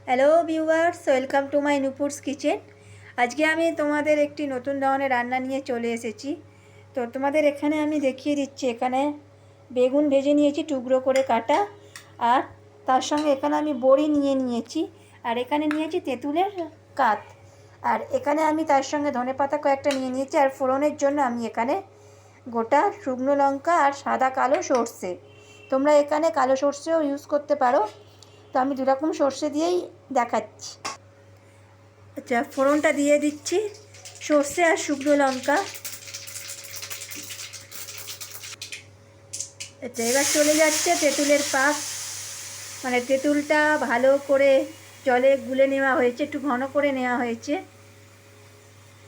Hello viewers, welcome to my Nupur's kitchen. আজকে আমি তোমাদের একটি নতুন ধরনের রান্না নিয়ে চলে এসেছি। তো তোমাদের এখানে আমি দেখিয়ে দিচ্ছি। এখানে বেগুন ভেজে নিয়েছি টুকরো করে কাটা, আর তার সঙ্গে এখানে আমি বড়ি নিয়েছি, আর এখানে নিয়েছি তেঁতুলের কাত, আর এখানে আমি তার সঙ্গে ধনেপাতা কয়েকটা নিয়েছি। আর ফোড়নের জন্য আমি এখানে গোটা শুকনো লঙ্কা আর সাদা কালো সর্ষে, তোমরা এখানে কালো সর্ষেও ইউজ করতে পারো। তো আমি দুরকম সর্ষে দিয়েই দেখাচ্ছি। আচ্ছা, ফোড়নটা দিয়ে দিচ্ছি সর্ষে আর শুকনো লঙ্কা। আচ্ছা, এবার চলে যাচ্ছে তেঁতুলের পাক, মানে তেঁতুলটা ভালো করে জলে গুলে নেওয়া হয়েছে, একটু ঘন করে নেওয়া হয়েছে।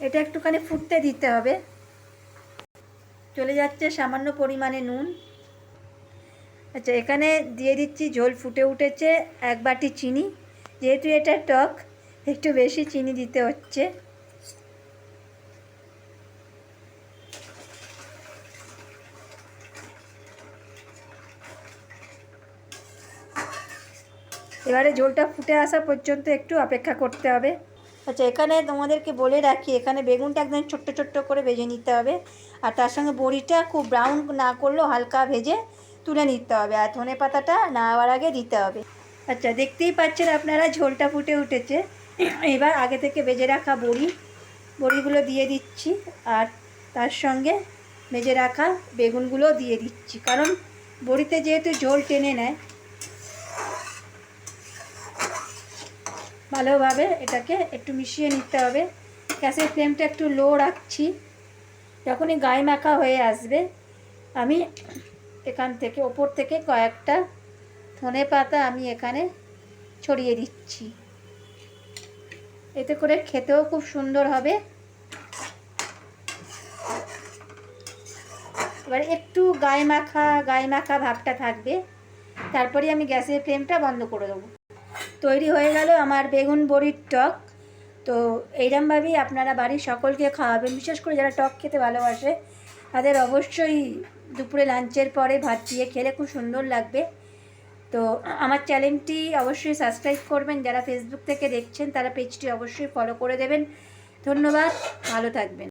এটা একটুখানি ফুটতে দিতে হবে। চলে যাচ্ছে সামান্য পরিমাণে নুন। আচ্ছা, এখানে দিয়ে দিচ্ছি, ঝোল ফুটে উঠেছে, 1 বাটি চিনি। যেহেতু এটা টক, একটু বেশি চিনি দিতে হচ্ছে। এবারে ঝোলটা ফুটে আসা পর্যন্ত একটু অপেক্ষা করতে হবে। আচ্ছা, এখানে তোমাদেরকে বলে রাখি, এখানে বেগুনটা একদম ছোট্ট ছোট্ট করে ভেজে নিতে হবে, আর তার সঙ্গে বড়িটা খুব ব্রাউন না করলেও হালকা ভেজে তুলে নিতে হবে, আর ধনেপাতাটা নাওয়ার আগে দিতে হবে। আচ্ছা, দেখতেই পাচ্ছেন আপনারা, ঝোলটা ফুটে উঠেছে। এবার আগে থেকে ভেজে রাখা বড়িগুলো দিয়ে দিচ্ছি, আর তার সঙ্গে ভেজে রাখা বেগুনগুলো দিয়ে দিচ্ছি, কারণ বড়িতে যেহেতু ঝোল টেনে নেয়। ভালোভাবে এটাকে একটু মিশিয়ে নিতে হবে। গ্যাসের ফ্লেমটা একটু লো রাখছি। যখনই গায়ে মাখা হয়ে আসবে, আমি এখান থেকে ওপর থেকে কয়েকটা ধনেপাতা আমি এখানে ছড়িয়ে দিচ্ছি। এতে করে খেতেও খুব সুন্দর হবে। এবার একটু গায়ে মাখা ভাবটা থাকবে, তারপরে আমি গ্যাসের ফ্লেমটা বন্ধ করে দেবো। তৈরি হয়ে গেল আমার বেগুন বড়ির টক। তো এইরকমভাবেই আপনারা বাড়ির সকলকে খাওয়াবেন, বিশেষ করে যারা টক খেতে ভালোবাসে তাদের অবশ্যই দুপুরে লাঞ্চের পরে ভাত দিয়ে খেলে খুব সুন্দর লাগবে। তো আমার চ্যানেলটি অবশ্যই সাবস্ক্রাইব করবেন, যারা ফেসবুক থেকে দেখছেন তারা পেজটি অবশ্যই ফলো করে দেবেন। ধন্যবাদ, ভালো থাকবেন।